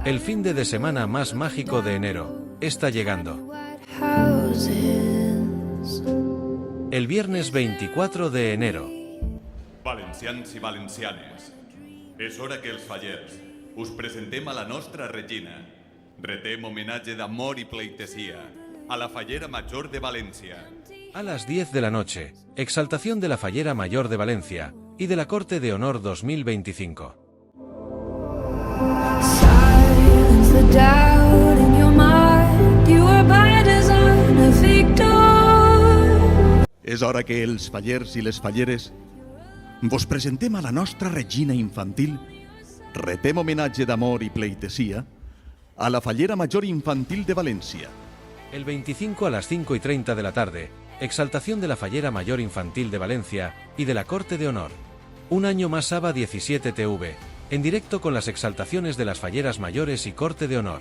El fin de semana más mágico de enero está llegando. El viernes 24 de enero. Valencians i valencianes, és hora que els fallers us presentem a la nostra Regina. Retem homenatge d'amor i pleitesía a la Fallera Major de Valencia. A las 10 de la noche, exaltación de la Fallera Mayor de Valencia y de la Corte de Honor 2025. És hora que els fallers i les falleres vos presentem a la nostra Regina infantil, retem homenatge d'amor i pleitesía a la Fallera Major Infantil de Valencia. El 25 a las 5:30 de la tarde, exaltación de la Fallera Mayor Infantil de Valencia y de la Corte de Honor. Un año más ABA 17 TV, en directo con las exaltaciones de las Falleras Mayores y Corte de Honor.